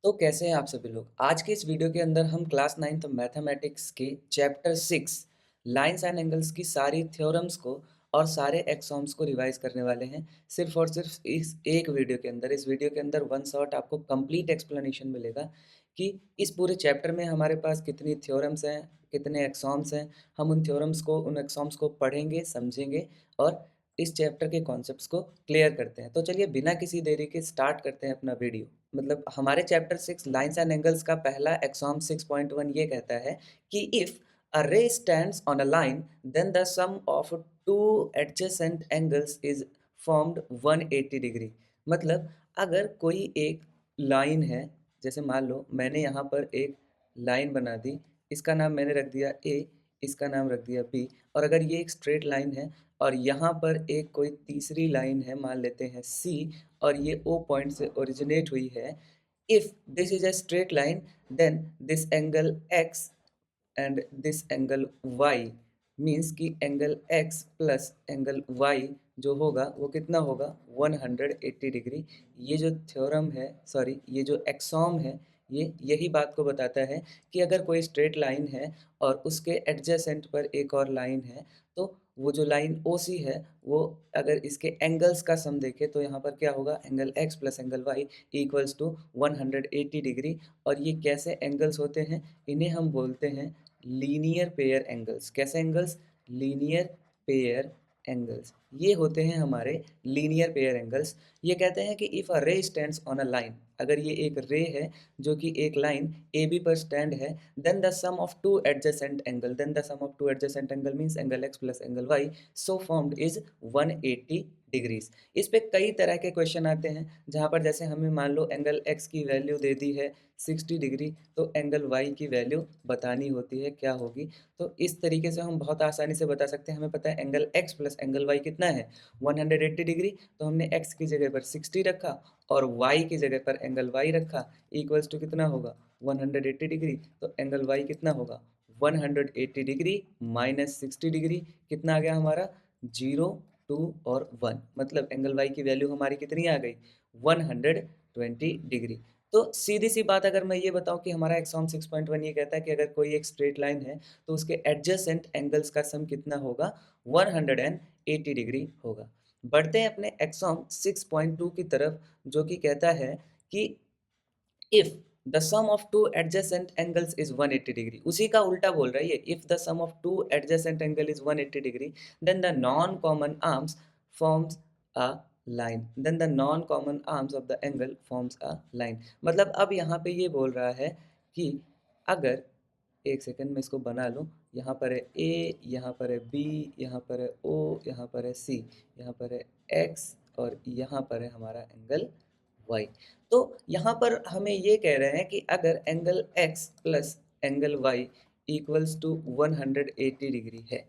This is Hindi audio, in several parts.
तो कैसे हैं आप सभी लोग? आज के इस वीडियो के अंदर हम क्लास 9th मैथमेटिक्स के चैप्टर 6 लाइन्स एंड एंगल्स की सारी थ्योरम्स को और सारे एक्सॉम्स को रिवाइज करने वाले हैं सिर्फ और सिर्फ इस एक वीडियो के अंदर। इस वीडियो के अंदर वन शॉट आपको कंप्लीट एक्सप्लेनेशन मिलेगा कि इस पूरे चैप्टर में हमारे पास कितनी थ्योरम्स हैं, कितने एक्सॉम्स हैं। हम उन थ्योरम्स को, उन एक्सॉम्स को पढ़ेंगे, समझेंगे और इस चैप्टर के कॉन्सेप्ट्स को क्लियर करते हैं। तो चलिए बिना किसी देरी के स्टार्ट करते हैं अपना वीडियो। मतलब हमारे चैप्टर 6 लाइन्स एंड एंगल्स का पहला एक्सॉम 6.1 ये कहता है कि if a ray stands on a line then the sum of two adjacent angles is formed 180 degree. मतलब अगर कोई एक लाइन है, जैसे मान लो मैंने यहाँ पर एक लाइन बना दी, इसका नाम मैंने रख दिया ए, इसका नाम रख दिया बी, और अगर ये एक स्ट्रेट लाइन है और यहाँ पर एक कोई तीसरी लाइन है, मान लेते हैं सी, और ये ओ पॉइंट से ओरिजिनेट हुई है। If this is a straight line then this angle x and this angle y means कि angle x plus angle y जो होगा वो कितना होगा 180 डिग्री। ये जो थ्योरम है, सॉरी ये जो एक्सॉम है, ये यही बात को बताता है कि अगर कोई स्ट्रेट लाइन है और उसके एडजेसेंट पर एक और लाइन है, तो वो जो लाइन ओ सी है वो अगर इसके एंगल्स का सम देखें तो यहाँ पर क्या होगा, angle x plus angle y equals to 180 degree. और ये कैसे एंगल्स होते हैं? इन्हें हम बोलते हैं लीनियर पेयर एंगल्स। कैसे एंगल्स? Linear pair angles. ये होते हैं हमारे लीनियर पेयर एंगल्स। ये कहते हैं कि if a ray stands on a line, अगर ये एक रे है जो कि एक लाइन ए बी पर स्टैंड है, then the sum of two adjacent angle, then the sum of two adjacent angle means angle x plus angle y so formed is 180 degrees. इस पे कई तरह के क्वेश्चन आते हैं, जहाँ पर जैसे हमें मान लो एंगल एक्स की वैल्यू दे दी है 60 डिग्री, तो एंगल वाई की वैल्यू बतानी होती है क्या होगी। तो इस तरीके से हम बहुत आसानी से बता सकते हैं। हमें पता है angle x plus angle y कितना है 180 डिग्री, तो हमने एक्स की जगह पर 60 रखा और वाई की जगह पर एंगल वाई रखा, इक्वल्स टू कितना होगा 180 डिग्री। तो एंगल वाई कितना होगा 180 डिग्री माइनस 60 डिग्री, कितना आ गया हमारा 0, 2 और 1। मतलब एंगल वाई की वैल्यू हमारी कितनी आ गई 120 डिग्री। तो सीधी सी बात अगर मैं ये बताऊं कि हमारा एक्सॉम 6.1 ये कहता है कि अगर कोई एक स्ट्रेट लाइन है तो उसके एडजेसेंट एंगल्स का सम कितना होगा 180 डिग्री होगा। बढ़ते हैं अपने एक्सॉम 6.2 की तरफ, जो कि कहता है कि if the sum of two adjacent angles is 180 degree. उसी का उल्टा बोल रहा है ये, if the sum of two adjacent angle is 180 degree then the non common arms forms a line, then the non common arms of the angle forms a line. मतलब अब यहाँ पे ये बोल रहा है कि अगर, एक सेकंड में इसको बना लूँ, यहाँ पर है ए, यहाँ पर है बी, यहाँ पर है ओ, यहाँ पर है सी, यहाँ पर है एक्स और यहाँ पर है हमारा एंगल वाई। तो यहाँ पर हमें ये कह रहे हैं कि अगर angle x plus angle y equals to 180 degree है,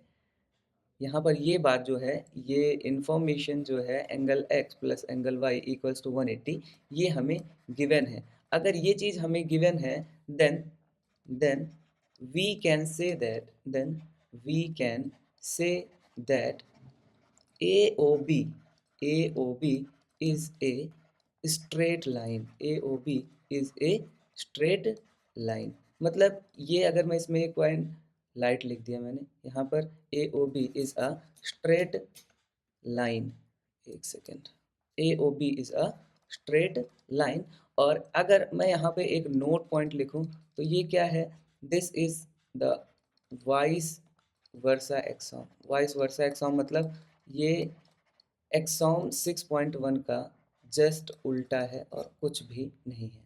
यहाँ पर ये बात जो है, ये इंफॉर्मेशन जो है angle x plus angle y equals to 180, ये हमें गिवन है। अगर ये चीज़ हमें गिवन है then then we can say that then we can say that AOB AOB is a straight line, AOB is a straight line। मतलब ये अगर मैं इसमें एक पॉइंट लाइट लिख दिया मैंने यहाँ पर, AOB is a straight line, एक second, AOB is a straight line। और अगर मैं यहाँ पे एक नोट पॉइंट लिखूँ तो ये क्या है, this is the vice versa axiom. Vice versa axiom मतलब ये एक्सॉम 6.1 का जस्ट उल्टा है और कुछ भी नहीं है।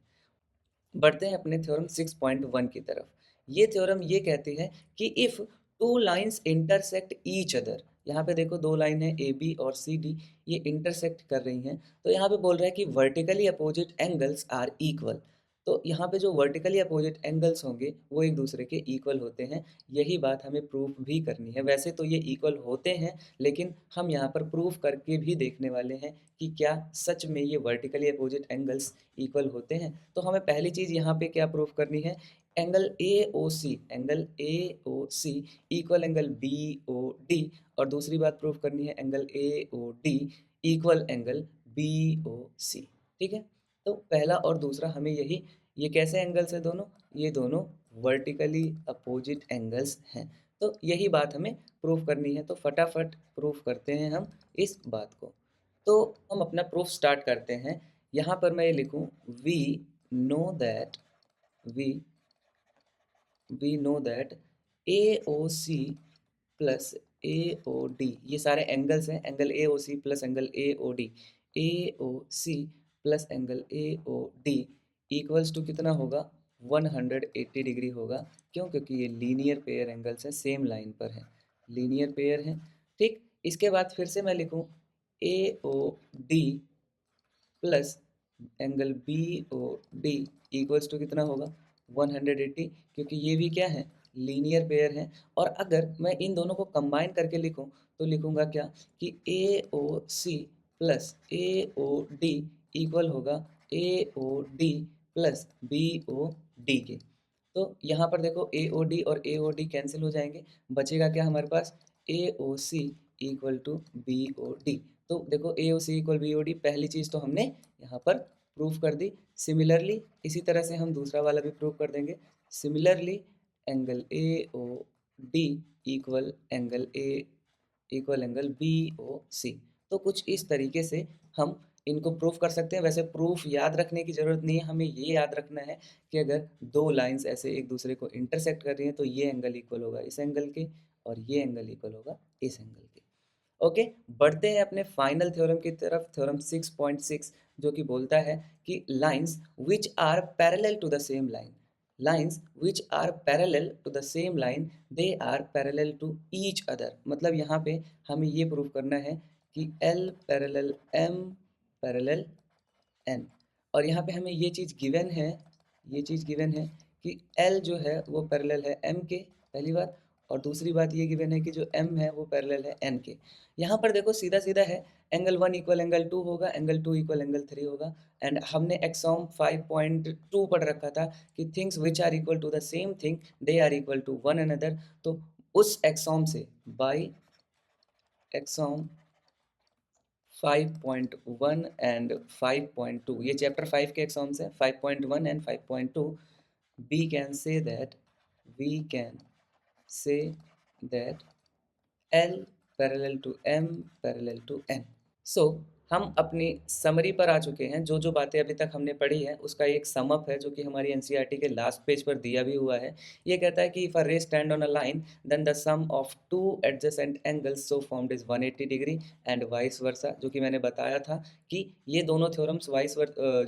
बढ़ते हैं अपने थ्योरम 6.1 की तरफ। ये थ्योरम ये कहती है कि if two lines intersect each other, यहाँ पे देखो दो लाइन है ए बी और सी डी, ये इंटरसेक्ट कर रही हैं, तो यहाँ पे बोल रहा है कि vertically opposite angles are equal. तो यहाँ पे जो वर्टिकली अपोजिट एंगल्स होंगे वो एक दूसरे के इक्वल होते हैं। यही बात हमें प्रूफ भी करनी है। वैसे तो ये इक्वल होते हैं, लेकिन हम यहाँ पर प्रूफ करके भी देखने वाले हैं कि क्या सच में ये वर्टिकली अपोजिट एंगल्स इक्वल होते हैं। तो हमें पहली चीज़ यहाँ पे क्या प्रूफ करनी है, angle A O C equal angle B O D, और दूसरी बात प्रूफ करनी है angle A O D equal angle B O C. ठीक है, तो पहला और दूसरा हमें यही ये कैसे एंगल्स हैं दोनों? ये दोनों वर्टिकली अपोजिट एंगल्स हैं। तो यही बात हमें प्रूफ करनी है, तो फटाफट प्रूफ करते हैं हम इस बात को। तो हम अपना प्रूफ स्टार्ट करते हैं। यहाँ पर मैं ये लिखूँ, we know that we we know that AOC plus AOD, ये सारे एंगल्स हैं, angle AOC plus angle AOD, AOC plus angle AOD equals to कितना होगा? 180 डिग्री होगा। क्यों? क्योंकि ये लीनियर पेयर एंगल्स हैं, सेम लाइन पर हैं, लीनियर पेयर हैं। ठीक, इसके बाद फिर से मैं लिखूँ AOD plus angle BOD equals to कितना होगा? 180, क्योंकि ये भी क्या है? लीनियर पेयर है। और अगर मैं इन दोनों को कंबाइन करके लिखूं तो लिखूंगा क्या कि AOC प्लस AOD इक्वल होगा AOD प्लस BOD के। तो यहाँ पर देखो AOD और AOD कैंसिल हो जाएंगे, बचेगा क्या हमारे पास? AOC equal to BOD। तो देखो AOC इक्वल BOD, पहली चीज़ तो हमने यहाँ पर प्रूफ कर दी। सिमिलरली इसी तरह से हम दूसरा वाला भी प्रूफ कर देंगे। Similarly angle AOD equal angle BOC। तो कुछ इस तरीके से हम इनको प्रूफ कर सकते हैं। वैसे प्रूफ याद रखने की ज़रूरत नहीं है, हमें ये याद रखना है कि अगर दो लाइंस ऐसे एक दूसरे को इंटरसेक्ट कर रही हैं तो ये एंगल इक्वल होगा इस एंगल के और ये एंगल इक्वल होगा इस एंगल के। ओके, बढ़ते हैं अपने फाइनल थ्योरम की तरफ, थ्योरम 6.6, जो कि बोलता है कि lines which are parallel to the same line, lines which are parallel to the same line they are parallel to each other. मतलब यहाँ पे हमें ये प्रूव करना है कि L parallel M parallel N, और यहाँ पे हमें ये चीज़ गिवन है, ये चीज़ गिवन है कि L जो है वो पैरेलल है M के, पहली बात। और दूसरी बात ये गिवन है कि जो M है वो पैरेलल है N के। यहाँ पर देखो सीधा सीधा है, एंगल 1 इक्वल एंगल 2 होगा, एंगल 2 इक्वल एंगल 3 होगा। एंड हमने एक्सॉम 5.2 पढ़ रखा था कि things which are equal to the same thing they are equal to one another. तो उस एक्सॉम से बाई एक्सॉम 5.1 एंड 5.2, ये चैप्टर 5 के एक्सॉम्स हैं, 5.1 and 5.2। we can say that we can say that L parallel to M parallel to N। So हम अपनी समरी पर आ चुके हैं। जो जो बातें अभी तक हमने पढ़ी है उसका एक समअप है जो कि हमारी एनसीईआरटी के लास्ट पेज पर दिया भी हुआ है। ये कहता है कि if a ray stand on a line then the sum of two adjacent angles so formed is 180 degree and vice versa, जो कि मैंने बताया था कि ये दोनों थ्योरम्स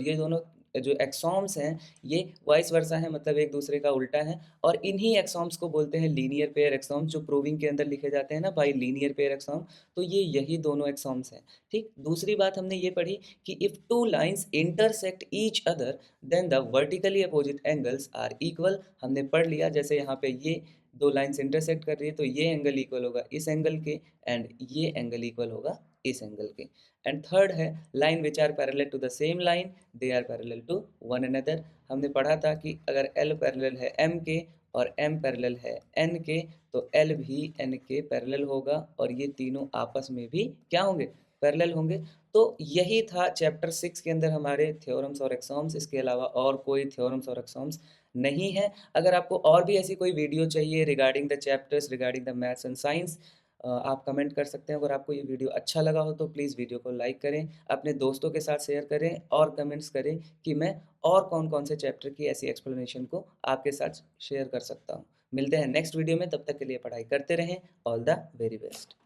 ये दोनों जो एक्सॉम्स हैं ये वाइस वर्सा है, मतलब एक दूसरे का उल्टा है। और इन्हीं एक्सॉम्स को बोलते हैं लीनियर पेयर एक्सॉम्स, जो प्रूविंग के अंदर लिखे जाते हैं ना बाई लीनियर पेयर एक्सॉम। तो ये यही दोनों एक्सॉम्स हैं। ठीक, दूसरी बात हमने ये पढ़ी कि if two lines intersect each other then the vertically opposite angles are equal. हमने पढ़ लिया, जैसे यहाँ पे ये दो लाइंस इंटरसेक्ट कर रही है तो ये एंगल इक्वल होगा इस एंगल के एंड ये एंगल इक्वल होगा इस एंगल के। एंड थर्ड है line which are parallel to the same line they are parallel to one another. हमने पढ़ा था कि अगर L पैरेलल है M के और M पैरेलल है N के तो L भी N के पैरेलल होगा और ये तीनों आपस में भी क्या होंगे? पैरेलल होंगे। तो यही था चैप्टर 6 के अंदर हमारे थ्योरम्स और एक्सॉम्स। इसके अलावा और कोई थ्योरम्स और एक्सॉम्स नहीं है। अगर आपको और भी ऐसी कोई वीडियो चाहिए regarding the chapters, regarding the maths and science, आप कमेंट कर सकते हैं। अगर आपको ये वीडियो अच्छा लगा हो तो प्लीज़ वीडियो को लाइक करें, अपने दोस्तों के साथ शेयर करें और कमेंट्स करें कि मैं और कौन कौन से चैप्टर की ऐसी एक्सप्लेनेशन को आपके साथ शेयर कर सकता हूँ। मिलते हैं नेक्स्ट वीडियो में, तब तक के लिए पढ़ाई करते रहें। All the very best.